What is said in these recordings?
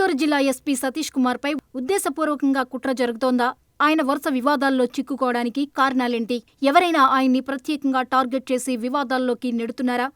గుంటూరు జిల్లా ఎస్పీ సతీష్ కుమార్ పై ఉద్దేశపూర్వకంగా కుట్ర జరుగుతోందా? ఆయన వరుస వివాదాల్లో చిక్కుకోవడానికి కారణాలేంటి? ఎవరైనా ఆయన్ని ప్రత్యేకంగా టార్గెట్ చేసి వివాదాల్లోకి నెడుతున్నారా?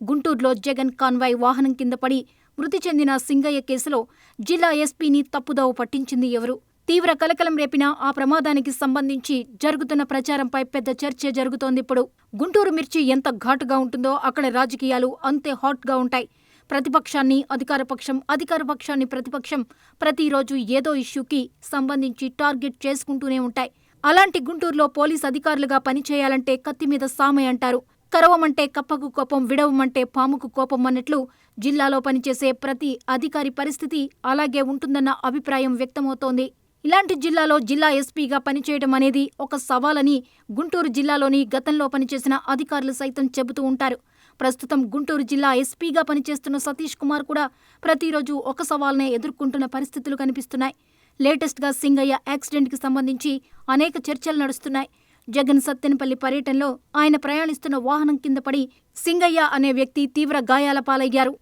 గుంటూరులో జగన్ కాన్వాయ్ వాహనం కింద పడి మృతి చెందిన సింగయ్య కేసులో జిల్లా ఎస్పీని తప్పుదోవ పట్టించింది ఎవరు? తీవ్ర కలకలం రేపిన ఆ ప్రమాదానికి సంబంధించి జరుగుతున్న ప్రచారంపై పెద్ద చర్చ జరుగుతోందిప్పుడు. గుంటూరు మిర్చి ఎంత ఘాటుగా ఉంటుందో అక్కడ రాజకీయాలు అంతే హాట్గా ఉంటాయి. ప్రతిపక్షాన్ని అధికారపక్షం, అధికారపక్షాన్ని ప్రతిపక్షం ప్రతిరోజు ఏదో ఇష్యూకి సంబంధించి టార్గెట్ చేసుకుంటూనే ఉంటాయి. అలాంటి గుంటూరులో పోలీస్ అధికారులుగా పనిచేయాలంటే కత్తిమీద సామే అంటారు. కరవమంటే కప్పకు కోపం, విడవమంటే పాముకు కోపం అన్నట్లు జిల్లాలో పనిచేసే ప్రతి అధికారి పరిస్థితి అలాగే ఉంటుందన్న అభిప్రాయం వ్యక్తమవుతోంది. ఇలాంటి జిల్లాలో జిల్లా ఎస్పీగా పనిచేయడం అనేది ఒక సవాలని గుంటూరు జిల్లాలోని గతంలో పనిచేసిన అధికారులు సైతం చెబుతూ ఉంటారు. ప్రస్తుతం గుంటూరు జిల్లా ఎస్పీగా పనిచేస్తున్న సతీష్ కుమార్ కూడా ప్రతిరోజు ఒక సవాల్నే ఎదుర్కొంటున్న పరిస్థితులు కనిపిస్తున్నాయి. లేటెస్ట్గా సింగయ్య యాక్సిడెంట్కి సంబంధించి అనేక చర్చలు నడుస్తున్నాయి. జగన్ సత్తెనపల్లి పర్యటనలో ఆయన ప్రయాణిస్తున్న వాహనం కింద పడి సింగయ్య అనే వ్యక్తి తీవ్ర గాయాల పాలయ్యారు.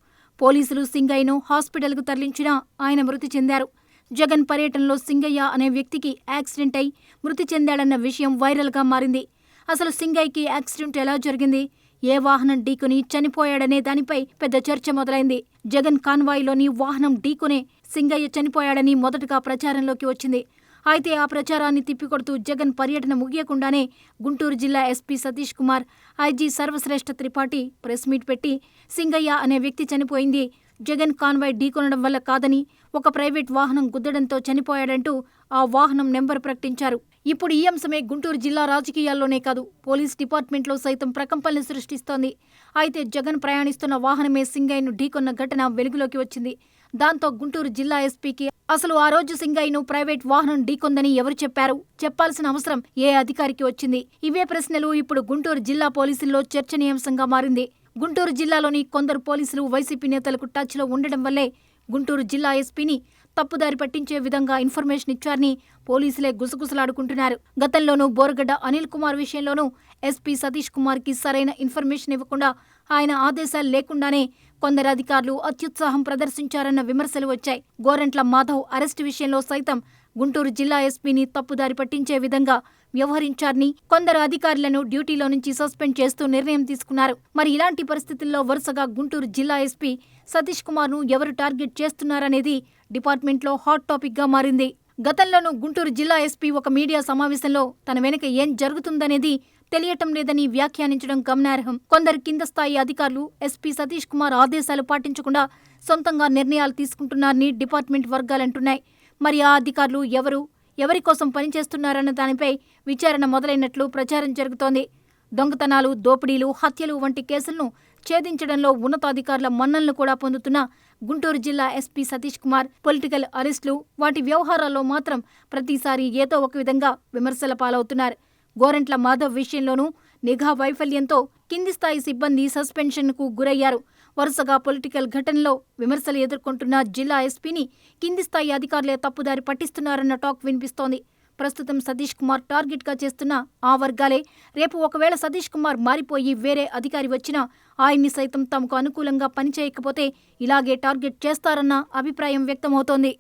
పోలీసులు సింగయ్యను హాస్పిటల్కు తరలించినా ఆయన మృతి చెందారు. జగన్ పర్యటనలో సింగయ్య అనే వ్యక్తికి యాక్సిడెంట్ అయి మృతి చెందాడన్న విషయం వైరల్గా మారింది. అసలు సింగయ్యకి యాక్సిడెంట్ ఎలా జరిగింది? ఏ వాహనం ఢీకొని చనిపోయాడనే దానిపై పెద్ద చర్చ మొదలైంది. జగన్ కాన్వాయ్లోని వాహనం ఢీకొనే సింగయ్య చనిపోయాడని మొదటగా ప్రచారంలోకి వచ్చింది. అయితే ఆ ప్రచారాన్ని తిప్పికొడుతూ జగన్ పర్యటన ముగియకుండానే గుంటూరు జిల్లా SP Satish Kumar, IG Sarvashreshtha Tripathi press meet పెట్టి సింగయ్య అనే వ్యక్తి చనిపోయింది జగన్ కాన్వాయ్ ఢీకొనడం వల్ల కాదని, ఒక ప్రైవేట్ వాహనం గుద్దడంతో చనిపోయాడంటూ ఆ వాహనం నెంబర్ ప్రకటించారు. ఇప్పుడు ఈ అంశమే గుంటూరు జిల్లా రాజకీయాల్లోనే కాదు, పోలీస్ డిపార్ట్మెంట్లో సైతం ప్రకంపనలు సృష్టిస్తోంది. అయితే జగన్ ప్రయాణిస్తున్న వాహనమే సింగయ్యను ఢీకొన్న ఘటన వెలుగులోకి వచ్చింది. దాంతో గుంటూరు జిల్లా ఎస్పీకి అసలు ఆ రోజు సింగయ్యను ప్రైవేట్ వాహనం ఢీకొందని ఎవరు చెప్పారు? చెప్పాల్సిన అవసరం ఏ అధికారికి వచ్చింది? ఇవే ప్రశ్నలు ఇప్పుడు గుంటూరు జిల్లా పోలీసుల్లో చర్చనీయాంశంగా మారింది. గుంటూరు జిల్లాలోని కొందరు పోలీసులు వైసీపీ నేతలకు టచ్లో ఉండడం వల్లే గుంటూరు జిల్లా ఎస్పీని తప్పుదారి పట్టించే విధంగా ఇన్ఫర్మేషన్ ఇచ్చారని పోలీసులే గుసగుసలాడుకుంటున్నారు. గతంలోనూ బోరగడ్డ అనిల్ కుమార్ విషయంలోనూ ఎస్పీ సతీష్ కుమార్కి సరైన ఇన్ఫర్మేషన్ ఇవ్వకుండా, ఆయన ఆదేశాలు లేకుండానే కొందరు అధికారులు అత్యుత్సాహం ప్రదర్శించారన్న విమర్శలు వచ్చాయి. గోరంట్ల మాధవ్ అరెస్టు విషయంలో సైతం గుంటూరు జిల్లా ఎస్పీని తప్పుదారి పట్టించే విధంగా వ్యవహరించారని కొందరు అధికారులను డ్యూటీలో నుంచి సస్పెండ్ చేస్తూ నిర్ణయం తీసుకున్నారు. మరి ఇలాంటి పరిస్థితుల్లో వరుసగా గుంటూరు జిల్లా ఎస్పీ సతీష్ కుమార్ను ఎవరు టార్గెట్ చేస్తున్నారనేది డిపార్ట్మెంట్లో హాట్ టాపిక్గా మారింది. గతంలోనూ గుంటూరు జిల్లా ఎస్పీ ఒక మీడియా సమావేశంలో తన వెనుక ఏం జరుగుతుందనేది తెలియటం లేదని వ్యాఖ్యానించడం గమనార్హం. కొందరు కింద స్థాయి అధికారులు ఎస్పీ సతీష్ కుమార్ ఆదేశాలు పాటించకుండా సొంతంగా నిర్ణయాలు తీసుకుంటున్నారని డిపార్ట్మెంట్ వర్గాలంటున్నాయి. మరి ఆ అధికారులు ఎవరు, ఎవరి కోసం పనిచేస్తున్నారన్న దానిపై విచారణ మొదలైనట్లు ప్రచారం జరుగుతోంది. దొంగతనాలు, దోపిడీలు, హత్యలు వంటి కేసులను ఛేదించడంలో ఉన్నతాధికారుల మన్ననలు కూడా పొందుతున్న గుంటూరు జిల్లా ఎస్పీ సతీష్ కుమార్ పొలిటికల్ అరెస్టులు, వాటి వ్యవహారాల్లో మాత్రం ప్రతిసారి ఏదో ఒక విధంగా విమర్శల పాలవుతున్నారు. గోరంట్ల మాధవ్ విషయంలోనూ నిఘా వైఫల్యంతో కింది స్థాయి సిబ్బంది సస్పెన్షన్కు గురయ్యారు. వరుసగా పొలిటికల్ ఘటనలో విమర్శలు ఎదుర్కొంటున్న జిల్లా ఎస్పీని కింది స్థాయి అధికారులే తప్పుదారి పట్టిస్తున్నారన్న టాక్ వినిపిస్తోంది. ప్రస్తుతం సతీష్ కుమార్ టార్గెట్గా చేస్తున్న ఆ వర్గాలే రేపు ఒకవేళ సతీష్ కుమార్ మారిపోయి వేరే అధికారి వచ్చినా ఆయన్ని సైతం తమకు అనుకూలంగా పనిచేయకపోతే ఇలాగే టార్గెట్ చేస్తారన్న అభిప్రాయం వ్యక్తమవుతోంది.